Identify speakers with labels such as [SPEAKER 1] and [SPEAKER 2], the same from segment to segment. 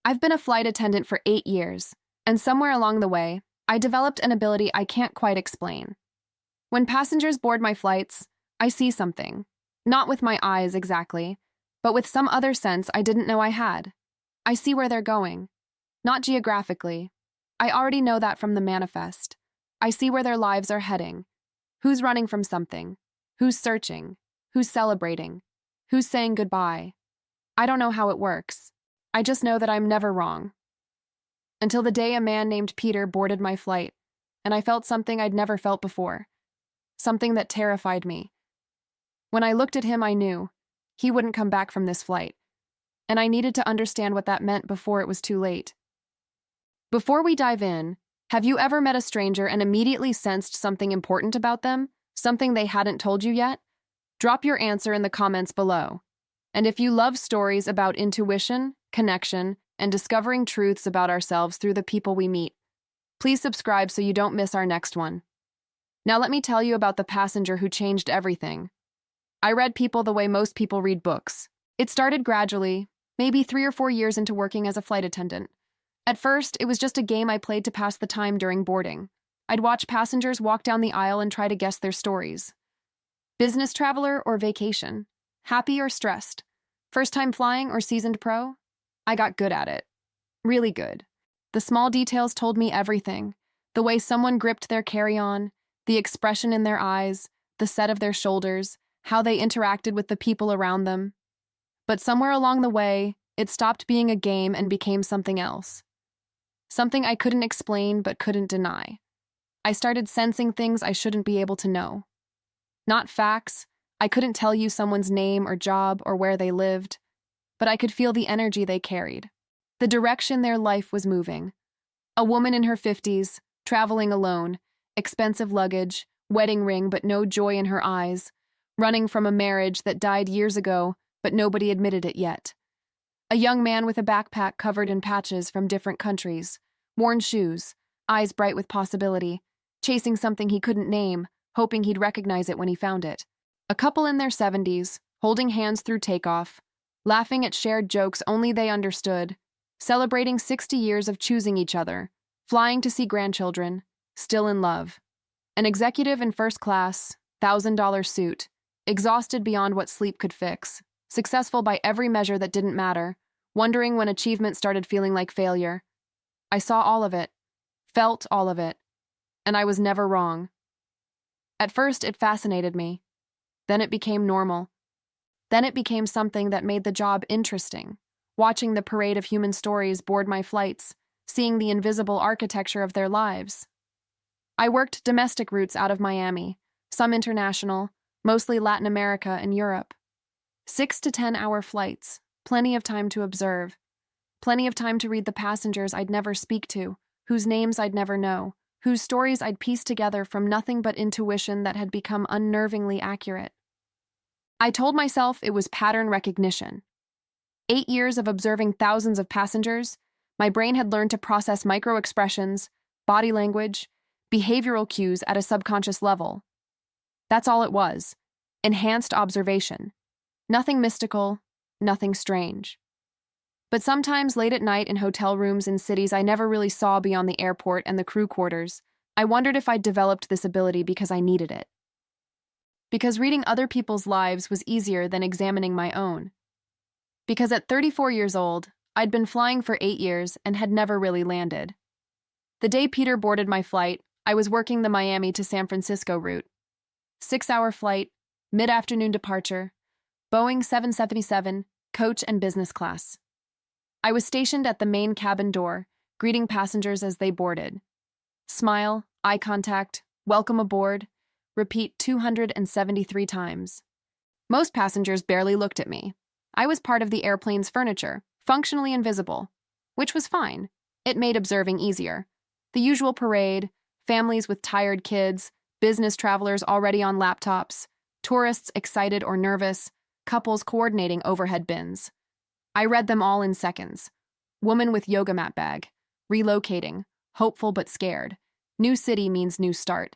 [SPEAKER 1] I've been a flight attendant for 8 years, and somewhere along the way, I developed an ability I can't quite explain. When passengers board my flights, I see something. Not with my eyes exactly, but with some other sense I didn't know I had. I see where they're going. Not geographically. I already know that from the manifest. I see where their lives are heading. Who's running from something? Who's searching? Who's celebrating? Who's saying goodbye? I don't know how it works. I just know that I'm never wrong. Until the day a man named Peter boarded my flight, and I felt something I'd never felt before. Something that terrified me. When I looked at him, I knew he wouldn't come back from this flight, and I needed to understand what that meant before it was too late. Before we dive in, have you ever met a stranger and immediately sensed something important about them? Something they hadn't told you yet? Drop your answer in the comments below. And if you love stories about intuition, connection, and discovering truths about ourselves through the people we meet, please subscribe so you don't miss our next one. Now let me tell you about the passenger who changed everything. I read people the way most people read books. It started gradually, maybe 3 or 4 years into working as a flight attendant. At first, it was just a game I played to pass the time during boarding. I'd watch passengers walk down the aisle and try to guess their stories. Business traveler or vacation? Happy or stressed? First time flying or seasoned pro? I got good at it. Really good. The small details told me everything. The way someone gripped their carry-on, the expression in their eyes, the set of their shoulders, how they interacted with the people around them. But somewhere along the way, it stopped being a game and became something else. Something I couldn't explain but couldn't deny. I started sensing things I shouldn't be able to know. Not facts. I couldn't tell you someone's name or job or where they lived, but I could feel the energy they carried, the direction their life was moving. A woman in her 50s, traveling alone, expensive luggage, wedding ring but no joy in her eyes, running from a marriage that died years ago but nobody admitted it yet. A young man with a backpack covered in patches from different countries, worn shoes, eyes bright with possibility, chasing something he couldn't name, hoping he'd recognize it when he found it. A couple in their 70s, holding hands through takeoff, laughing at shared jokes only they understood, celebrating 60 years of choosing each other, flying to see grandchildren, still in love. An executive in first class, $1,000 suit, exhausted beyond what sleep could fix, successful by every measure that didn't matter, wondering when achievement started feeling like failure. I saw all of it, felt all of it, and I was never wrong. At first, it fascinated me. Then it became normal. Then it became something that made the job interesting, watching the parade of human stories board my flights, seeing the invisible architecture of their lives. I worked domestic routes out of Miami, some international, mostly Latin America and Europe. 6 to 10-hour flights, plenty of time to observe, plenty of time to read the passengers I'd never speak to, whose names I'd never know, whose stories I'd piece together from nothing but intuition that had become unnervingly accurate. I told myself it was pattern recognition. 8 years of observing thousands of passengers, my brain had learned to process micro-expressions, body language, behavioral cues at a subconscious level. That's all it was. Enhanced observation. Nothing mystical, nothing strange. But sometimes late at night in hotel rooms in cities I never really saw beyond the airport and the crew quarters, I wondered if I'd developed this ability because I needed it. Because reading other people's lives was easier than examining my own. Because at 34 years old, I'd been flying for 8 years and had never really landed. The day Peter boarded my flight, I was working the Miami to San Francisco route. 6-hour flight, mid-afternoon departure, Boeing 777, coach and business class. I was stationed at the main cabin door, greeting passengers as they boarded. Smile, eye contact, welcome aboard, repeat 273 times. Most passengers barely looked at me. I was part of the airplane's furniture, functionally invisible, which was fine. It made observing easier. The usual parade, families with tired kids, business travelers already on laptops, tourists excited or nervous, couples coordinating overhead bins. I read them all in seconds. Woman with yoga mat bag, relocating, hopeful but scared. New city means new start.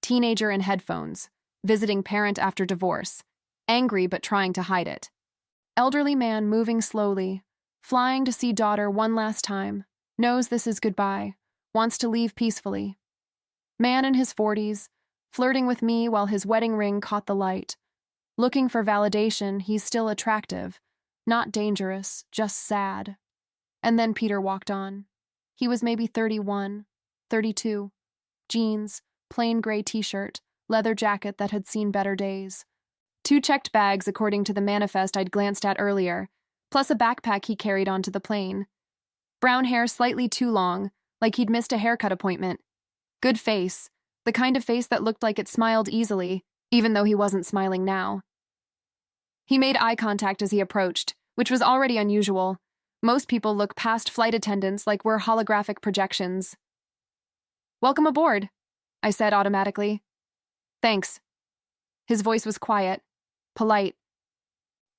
[SPEAKER 1] Teenager in headphones, visiting parent after divorce, angry but trying to hide it. Elderly man moving slowly, flying to see daughter one last time, knows this is goodbye, wants to leave peacefully. Man in his 40s, flirting with me while his wedding ring caught the light. Looking for validation, he's still attractive, not dangerous, just sad. And then Peter walked on. He was maybe 31, 32. Jeans, plain gray t-shirt, leather jacket that had seen better days. 2 checked bags according to the manifest I'd glanced at earlier, plus a backpack he carried onto the plane. Brown hair slightly too long, like he'd missed a haircut appointment. Good face, the kind of face that looked like it smiled easily, even though he wasn't smiling now. He made eye contact as he approached, which was already unusual. Most people look past flight attendants like we're holographic projections. "Welcome aboard," I said automatically. "Thanks." His voice was quiet, polite.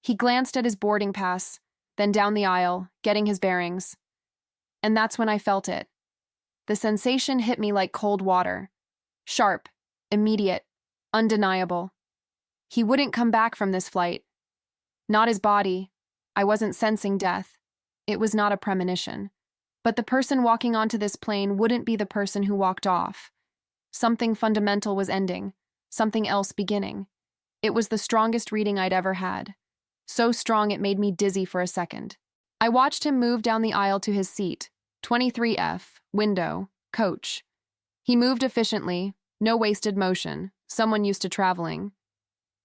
[SPEAKER 1] He glanced at his boarding pass, then down the aisle, getting his bearings. And that's when I felt it. The sensation hit me like cold water. Sharp, immediate, undeniable. He wouldn't come back from this flight. Not his body. I wasn't sensing death. It was not a premonition. But the person walking onto this plane wouldn't be the person who walked off. Something fundamental was ending, something else beginning. It was the strongest reading I'd ever had. So strong it made me dizzy for a second. I watched him move down the aisle to his seat, 23F, window, coach. He moved efficiently, no wasted motion, someone used to traveling.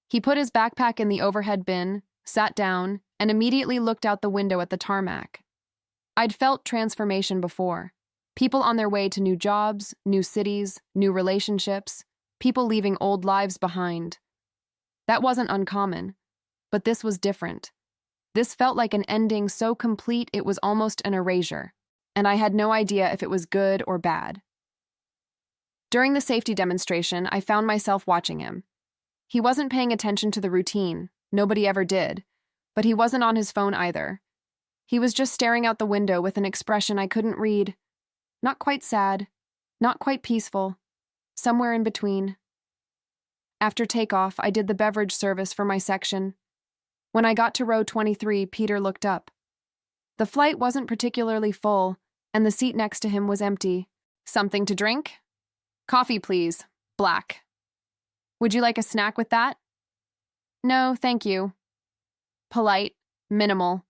[SPEAKER 1] He put his backpack in the overhead bin, sat down, and immediately looked out the window at the tarmac. I'd felt transformation before. People on their way to new jobs, new cities, new relationships, people leaving old lives behind. That wasn't uncommon, but this was different. This felt like an ending so complete it was almost an erasure, and I had no idea if it was good or bad. During the safety demonstration, I found myself watching him. He wasn't paying attention to the routine, nobody ever did, but he wasn't on his phone either. He was just staring out the window with an expression I couldn't read. Not quite sad, not quite peaceful, somewhere in between. After takeoff, I did the beverage service for my section. When I got to row 23, Peter looked up. The flight wasn't particularly full, and the seat next to him was empty. "Something to drink?" "Coffee, please. Black." "Would you like a snack with that?" "No, thank you." Polite, minimal.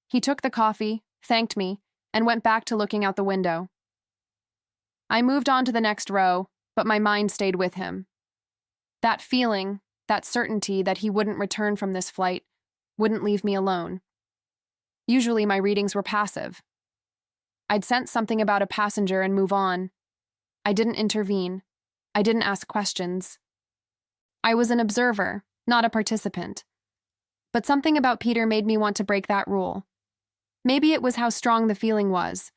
[SPEAKER 1] He took the coffee, thanked me, and went back to looking out the window. I moved on to the next row, but my mind stayed with him. That feeling, that certainty that he wouldn't return from this flight, wouldn't leave me alone. Usually my readings were passive. I'd sense something about a passenger and move on. I didn't intervene. I didn't ask questions. I was an observer, not a participant. But something about Peter made me want to break that rule. Maybe it was how strong the feeling was.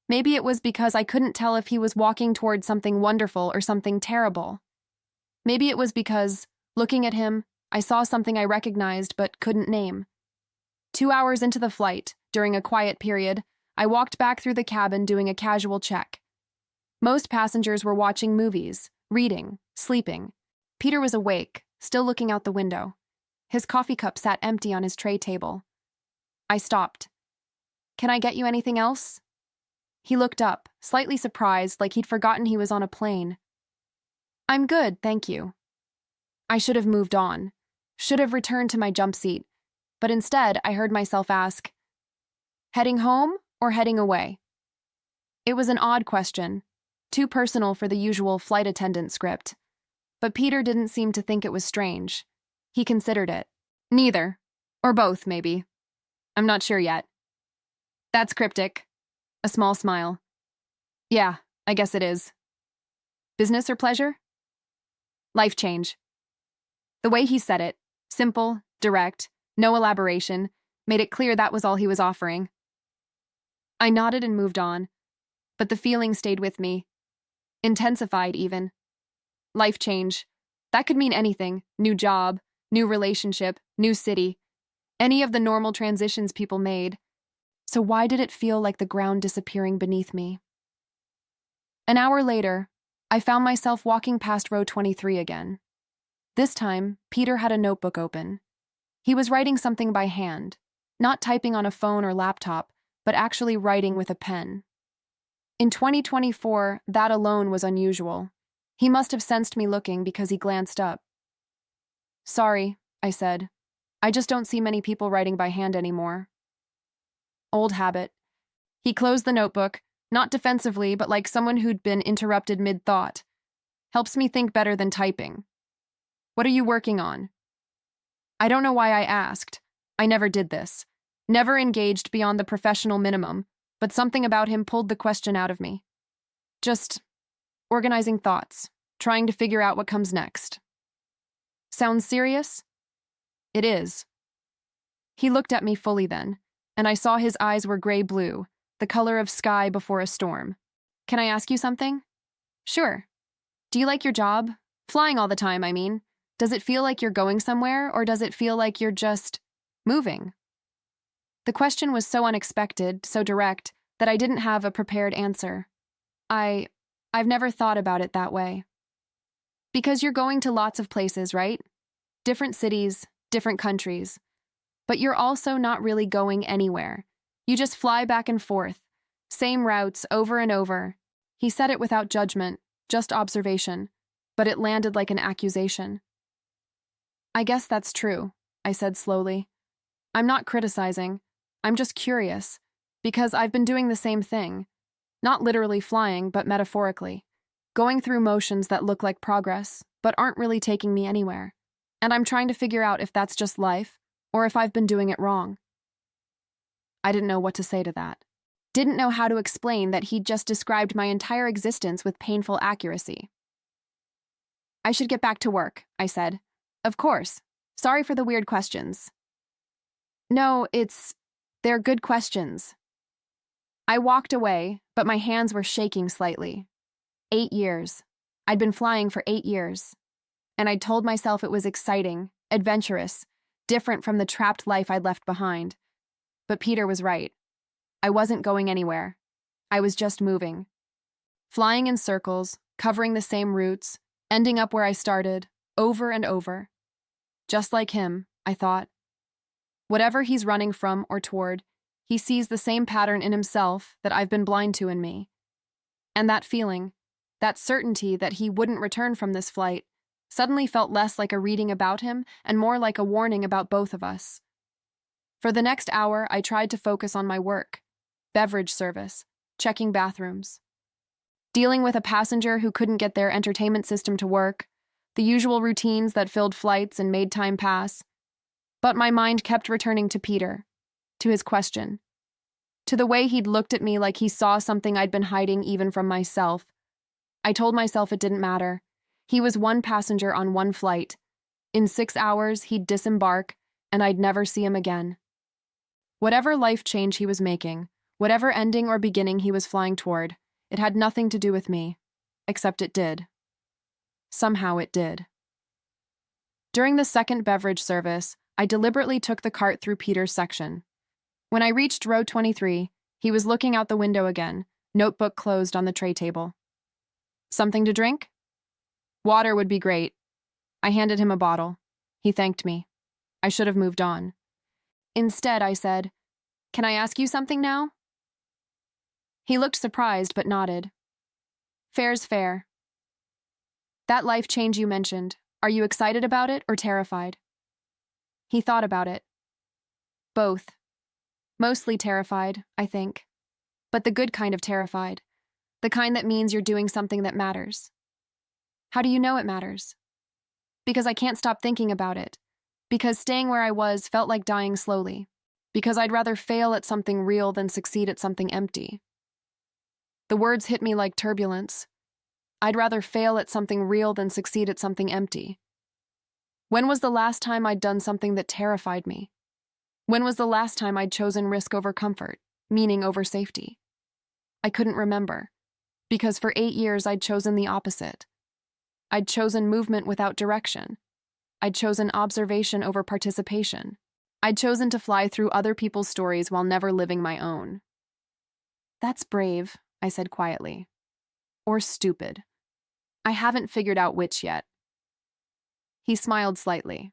[SPEAKER 1] Maybe it was because I couldn't tell if he was walking toward something wonderful or something terrible. Maybe it was because, looking at him, I saw something I recognized but couldn't name. 2 hours into the flight, during a quiet period, I walked back through the cabin doing a casual check. Most passengers were watching movies, reading, sleeping. Peter was awake, still looking out the window. His coffee cup sat empty on his tray table. I stopped. "Can I get you anything else?" He looked up, slightly surprised, like he'd forgotten he was on a plane. "I'm good, thank you." I should have moved on, should have returned to my jump seat, but instead I heard myself ask, "Heading home or heading away?" It was an odd question, too personal for the usual flight attendant script, but Peter didn't seem to think it was strange. He considered it. "Neither. Or both, maybe. I'm not sure yet." "That's cryptic." A small smile. "Yeah, I guess it is." "Business or pleasure?" "Life change." The way he said it, simple, direct, no elaboration, made it clear that was all he was offering. I nodded and moved on, but the feeling stayed with me. Intensified, even. Life change. That could mean anything. New job, new relationship, new city. Any of the normal transitions people made. So why did it feel like the ground disappearing beneath me? An hour later, I found myself walking past row 23 again. This time, Peter had a notebook open. He was writing something by hand, not typing on a phone or laptop, but actually writing with a pen. In 2024, that alone was unusual. He must have sensed me looking because he glanced up. "Sorry," I said. "I just don't see many people writing by hand anymore." "Old habit." He closed the notebook, not defensively, but like someone who'd been interrupted mid-thought. "Helps me think better than typing." "What are you working on?" I don't know why I asked. I never did this. Never engaged beyond the professional minimum, but something about him pulled the question out of me. Just organizing thoughts, trying to figure out what comes next. Sounds serious? It is. He looked at me fully then, and I saw his eyes were gray-blue, the color of sky before a storm. "Can I ask you something?" "Sure. Do you like your job? Flying all the time, I mean. Does it feel like you're going somewhere, or does it feel like you're just moving?" The question was so unexpected, so direct, that I didn't have a prepared answer. I've never thought about it that way. Because you're going to lots of places, right? Different cities, different countries. But you're also not really going anywhere. You just fly back and forth. Same routes over and over. He said it without judgment, just observation, but it landed like an accusation. "I guess that's true," I said slowly. "I'm not criticizing. I'm just curious, because I've been doing the same thing. Not literally flying, but metaphorically. Going through motions that look like progress, but aren't really taking me anywhere. And I'm trying to figure out if that's just life, or if I've been doing it wrong." I didn't know what to say to that. Didn't know how to explain that he'd just described my entire existence with painful accuracy. "I should get back to work," I said. "Of course. Sorry for the weird questions." "No, they're good questions." I walked away, but my hands were shaking slightly. 8 years. I'd been flying for 8 years. And I'd told myself it was exciting, adventurous, different from the trapped life I'd left behind. But Peter was right. I wasn't going anywhere. I was just moving. Flying in circles, covering the same routes, ending up where I started, over and over. Just like him, I thought. Whatever he's running from or toward, he sees the same pattern in himself that I've been blind to in me. And that feeling, that certainty that he wouldn't return from this flight, suddenly felt less like a reading about him and more like a warning about both of us. For the next hour, I tried to focus on my work, beverage service, checking bathrooms, dealing with a passenger who couldn't get their entertainment system to work, the usual routines that filled flights and made time pass. But my mind kept returning to Peter, to his question, to the way he'd looked at me like he saw something I'd been hiding even from myself. I told myself it didn't matter. He was one passenger on one flight. In 6 hours, he'd disembark, and I'd never see him again. Whatever life change he was making, whatever ending or beginning he was flying toward, it had nothing to do with me, except it did. Somehow it did. During the second beverage service, I deliberately took the cart through Peter's section. When I reached row 23, he was looking out the window again, notebook closed on the tray table. "Something to drink?" "Water would be great." I handed him a bottle. He thanked me. I should have moved on. Instead, I said, "Can I ask you something now?" He looked surprised but nodded. "Fair's fair." "That life change you mentioned, are you excited about it or terrified?" He thought about it. "Both. Mostly terrified, I think. But the good kind of terrified. The kind that means you're doing something that matters." "How do you know it matters?" "Because I can't stop thinking about it. Because staying where I was felt like dying slowly. Because I'd rather fail at something real than succeed at something empty." The words hit me like turbulence. I'd rather fail at something real than succeed at something empty. When was the last time I'd done something that terrified me? When was the last time I'd chosen risk over comfort, meaning over safety? I couldn't remember, because for 8 years I'd chosen the opposite. I'd chosen movement without direction. I'd chosen observation over participation. I'd chosen to fly through other people's stories while never living my own. "That's brave," I said quietly. "Or stupid. I haven't figured out which yet." He smiled slightly.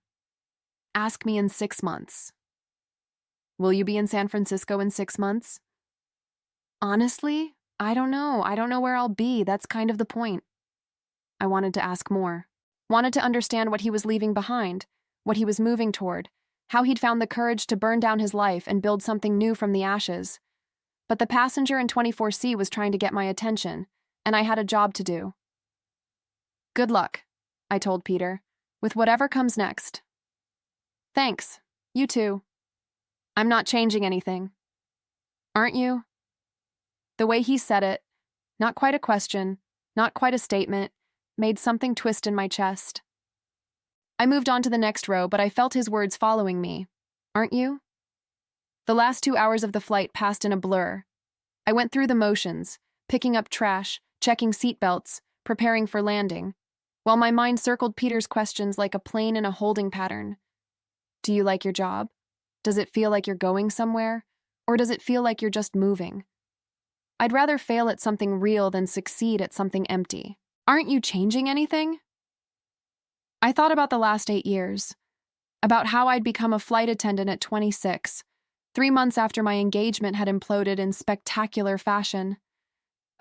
[SPEAKER 1] "Ask me in 6 months." Will you be in San Francisco in 6 months? Honestly, I don't know. I don't know where I'll be. That's kind of the point. I wanted to ask more. Wanted to understand what he was leaving behind, what he was moving toward, how he'd found the courage to burn down his life and build something new from the ashes. But the passenger in 24C was trying to get my attention, and I had a job to do. Good luck, I told Peter, with whatever comes next. Thanks. You too. I'm not changing anything. Aren't you? The way he said it, not quite a question, not quite a statement, made something twist in my chest. I moved on to the next row, but I felt his words following me. Aren't you? The last 2 hours of the flight passed in a blur. I went through the motions, picking up trash, checking seatbelts, preparing for landing, while my mind circled Peter's questions like a plane in a holding pattern. Do you like your job? Does it feel like you're going somewhere? Or does it feel like you're just moving? I'd rather fail at something real than succeed at something empty. Aren't you changing anything? I thought about the last 8 years, about how I'd become a flight attendant at 26, 3 months after my engagement had imploded in spectacular fashion,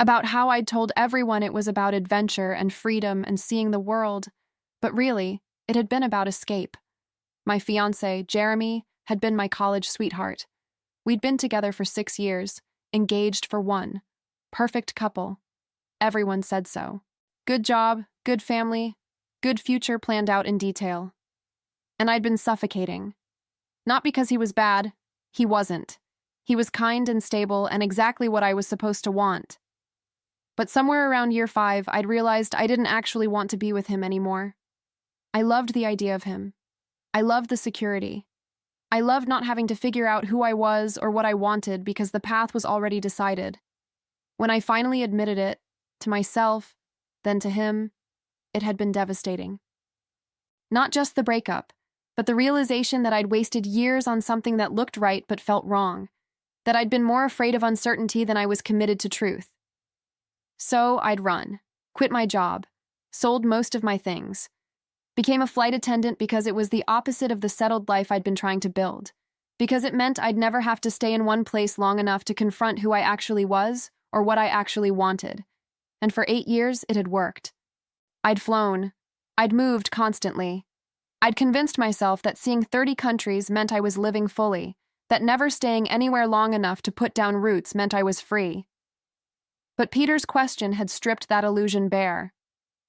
[SPEAKER 1] about how I'd told everyone it was about adventure and freedom and seeing the world, but really, it had been about escape. My fiancé, Jeremy, had been my college sweetheart. We'd been together for 6 years, engaged for 1. Perfect couple. Everyone said so. Good job, good family, good future planned out in detail. And I'd been suffocating. Not because he was bad. He wasn't. He was kind and stable and exactly what I was supposed to want. But somewhere around year 5, I'd realized I didn't actually want to be with him anymore. I loved the idea of him. I loved the security. I loved not having to figure out who I was or what I wanted because the path was already decided. When I finally admitted it, to myself, then to him, it had been devastating. Not just the breakup, but the realization that I'd wasted years on something that looked right but felt wrong, that I'd been more afraid of uncertainty than I was committed to truth. So I'd run, quit my job, sold most of my things, became a flight attendant because it was the opposite of the settled life I'd been trying to build, because it meant I'd never have to stay in one place long enough to confront who I actually was or what I actually wanted. And for 8 years, it had worked. I'd flown. I'd moved constantly. I'd convinced myself that seeing 30 countries meant I was living fully, that never staying anywhere long enough to put down roots meant I was free. But Peter's question had stripped that illusion bare.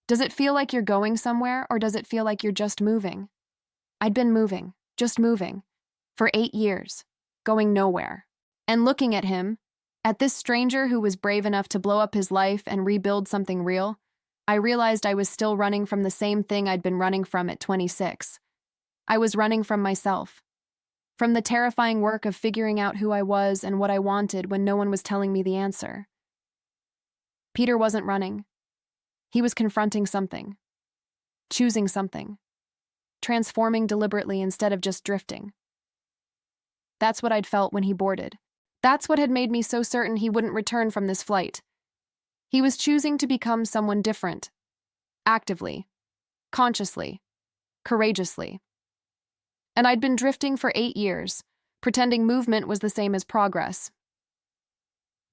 [SPEAKER 1] Does it feel like you're going somewhere, or does it feel like you're just moving? I'd been moving, just moving, for 8 years, going nowhere. And looking at him, at this stranger who was brave enough to blow up his life and rebuild something real, I realized I was still running from the same thing I'd been running from at 26. I was running from myself. From the terrifying work of figuring out who I was and what I wanted when no one was telling me the answer. Peter wasn't running. He was confronting something. Choosing something. Transforming deliberately instead of just drifting. That's what I'd felt when he boarded. That's what had made me so certain he wouldn't return from this flight. He was choosing to become someone different. Actively. Consciously. Courageously. And I'd been drifting for 8 years, pretending movement was the same as progress.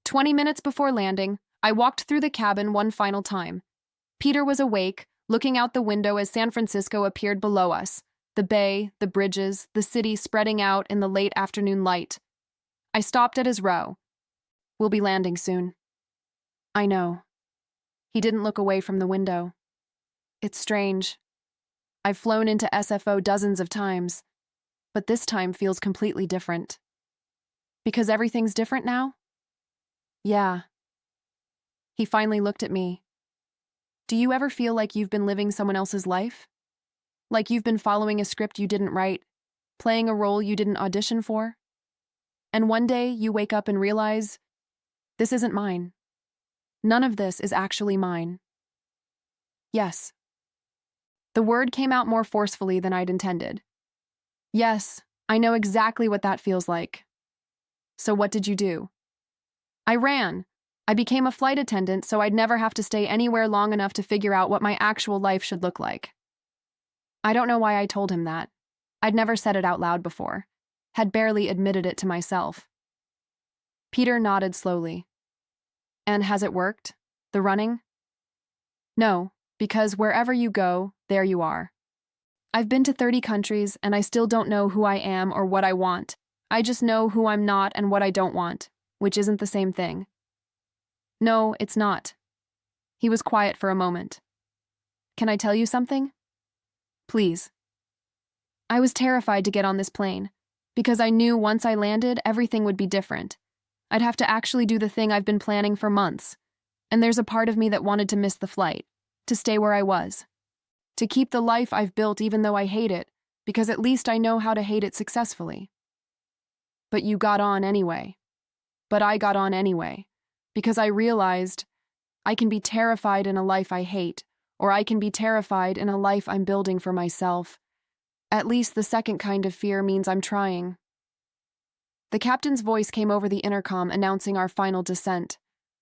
[SPEAKER 1] 20 minutes before landing, I walked through the cabin one final time. Peter was awake, looking out the window as San Francisco appeared below us, the bay, the bridges, the city spreading out in the late afternoon light. I stopped at his row. We'll be landing soon. I know. He didn't look away from the window. It's strange. I've flown into SFO dozens of times, but this time feels completely different. Because everything's different now? Yeah. He finally looked at me. Do you ever feel like you've been living someone else's life? Like you've been following a script you didn't write, playing a role you didn't audition for? And one day you wake up and realize, this isn't mine. None of this is actually mine. Yes. The word came out more forcefully than I'd intended. Yes, I know exactly what that feels like. So what did you do? I ran. I became a flight attendant so I'd never have to stay anywhere long enough to figure out what my actual life should look like. I don't know why I told him that. I'd never said it out loud before. had barely admitted it to myself. Peter nodded slowly. And has it worked? The running? No, because wherever you go, there you are. I've been to 30 countries and I still don't know who I am or what I want. I just know who I'm not and what I don't want, which isn't the same thing. No, it's not. He was quiet for a moment. Can I tell you something? Please. I was terrified to get on this plane, because I knew once I landed, everything would be different. I'd have to actually do the thing I've been planning for months, and there's a part of me that wanted to miss the flight, to stay where I was, to keep the life I've built even though I hate it, because at least I know how to hate it successfully. But you got on anyway. But I got on anyway, because I realized I can be terrified in a life I hate, or I can be terrified in a life I'm building for myself. At least the second kind of fear means I'm trying. The captain's voice came over the intercom announcing our final descent.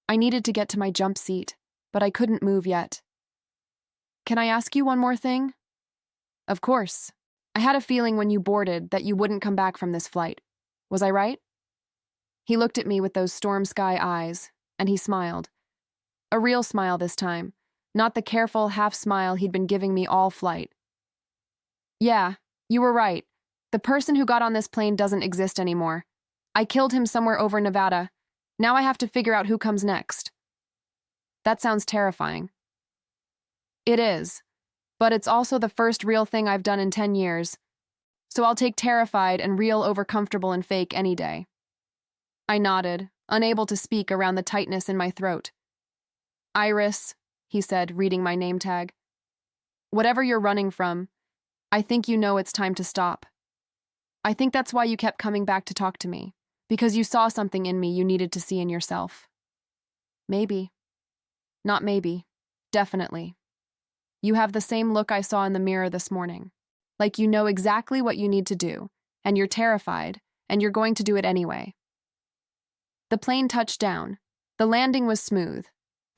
[SPEAKER 1] I needed to get to my jump seat, but I couldn't move yet. Can I ask you one more thing? Of course. I had a feeling when you boarded that you wouldn't come back from this flight. Was I right? He looked at me with those storm sky eyes, and he smiled. A real smile this time, not the careful half-smile he'd been giving me all flight. Yeah, you were right. The person who got on this plane doesn't exist anymore. I killed him somewhere over Nevada. Now I have to figure out who comes next. That sounds terrifying. It is, but it's also the first real thing I've done in 10 years. So I'll take terrified and real over comfortable and fake any day. I nodded, unable to speak around the tightness in my throat. Iris, he said, reading my name tag. Whatever you're running from, I think you know it's time to stop. I think that's why you kept coming back to talk to me, because you saw something in me you needed to see in yourself. Maybe. Not maybe. Definitely. You have the same look I saw in the mirror this morning. Like you know exactly what you need to do, and you're terrified, and you're going to do it anyway. The plane touched down. The landing was smooth.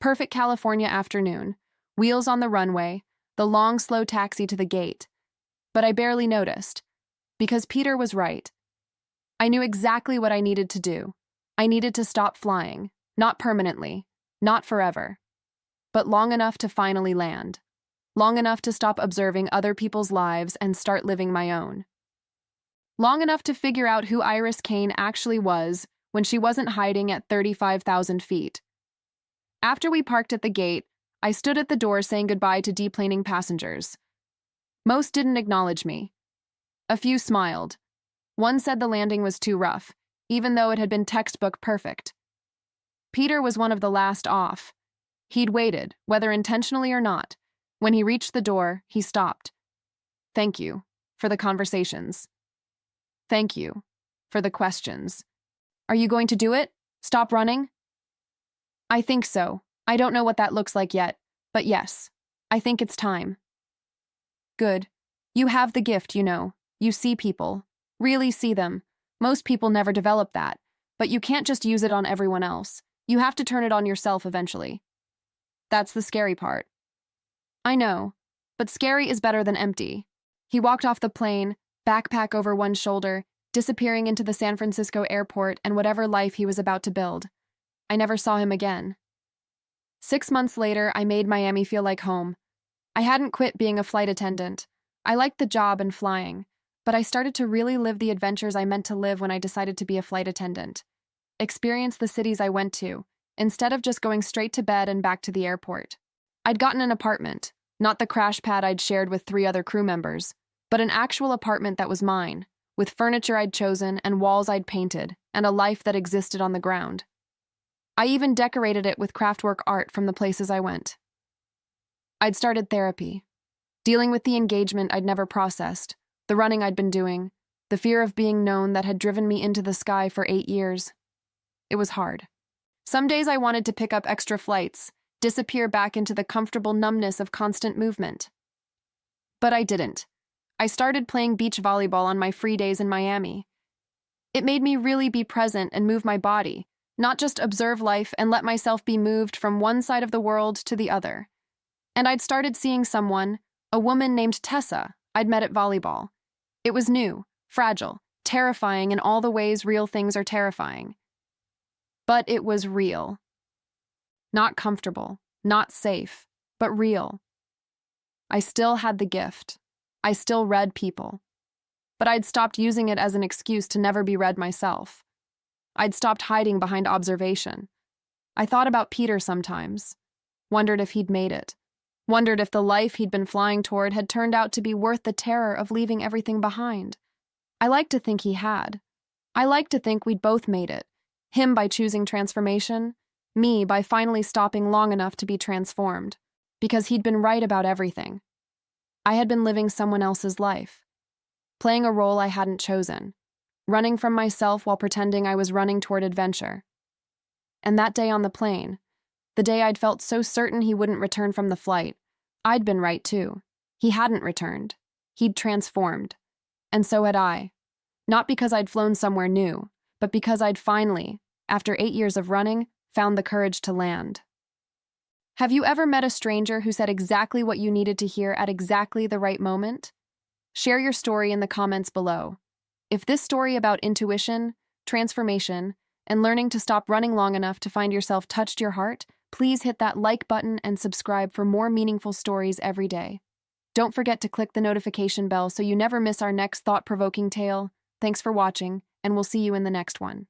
[SPEAKER 1] Perfect California afternoon. Wheels on the runway, the long, slow taxi to the gate. But I barely noticed, because Peter was right. I knew exactly what I needed to do. I needed to stop flying, not permanently, not forever, but long enough to finally land. Long enough to stop observing other people's lives and start living my own. Long enough to figure out who Iris Kane actually was when she wasn't hiding at 35,000 feet. After we parked at the gate, I stood at the door saying goodbye to deplaning passengers. Most didn't acknowledge me. A few smiled. One said the landing was too rough, even though it had been textbook perfect. Peter was one of the last off. He'd waited, whether intentionally or not. When he reached the door, he stopped. Thank you for the conversations. Thank you for the questions. Are you going to do it? Stop running? I think so. I don't know what that looks like yet, but yes, I think it's time. Good. You have the gift, you know. You see people. Really see them. Most people never develop that, but you can't just use it on everyone else. You have to turn it on yourself eventually. That's the scary part. I know, but scary is better than empty. He walked off the plane, backpack over one shoulder, disappearing into the San Francisco airport and whatever life he was about to build. I never saw him again. 6 months later, I made Miami feel like home. I hadn't quit being a flight attendant. I liked the job and flying, but I started to really live the adventures I meant to live when I decided to be a flight attendant. Experience the cities I went to, instead of just going straight to bed and back to the airport. I'd gotten an apartment, not the crash pad I'd shared with 3 other crew members, but an actual apartment that was mine, with furniture I'd chosen and walls I'd painted, and a life that existed on the ground. I even decorated it with craftwork art from the places I went. I'd started therapy, dealing with the engagement I'd never processed, the running I'd been doing, the fear of being known that had driven me into the sky for 8 years. It was hard. Some days I wanted to pick up extra flights, disappear back into the comfortable numbness of constant movement. But I didn't. I started playing beach volleyball on my free days in Miami. It made me really be present and move my body, not just observe life and let myself be moved from one side of the world to the other. And I'd started seeing someone, a woman named Tessa, I'd met at volleyball. It was new, fragile, terrifying in all the ways real things are terrifying. But it was real. Not comfortable, not safe, but real. I still had the gift. I still read people. But I'd stopped using it as an excuse to never be read myself. I'd stopped hiding behind observation. I thought about Peter sometimes, wondered if he'd made it, wondered if the life he'd been flying toward had turned out to be worth the terror of leaving everything behind. I like to think he had. I like to think we'd both made it, him by choosing transformation, me by finally stopping long enough to be transformed, because he'd been right about everything. I had been living someone else's life, playing a role I hadn't chosen, running from myself while pretending I was running toward adventure. And that day on the plane, the day I'd felt so certain he wouldn't return from the flight, I'd been right too. He hadn't returned. He'd transformed. And so had I. Not because I'd flown somewhere new, but because I'd finally, after 8 years of running, found the courage to land. Have you ever met a stranger who said exactly what you needed to hear at exactly the right moment? Share your story in the comments below. If this story about intuition, transformation, and learning to stop running long enough to find yourself touched your heart, please hit that like button and subscribe for more meaningful stories every day. Don't forget to click the notification bell so you never miss our next thought-provoking tale. Thanks for watching, and we'll see you in the next one.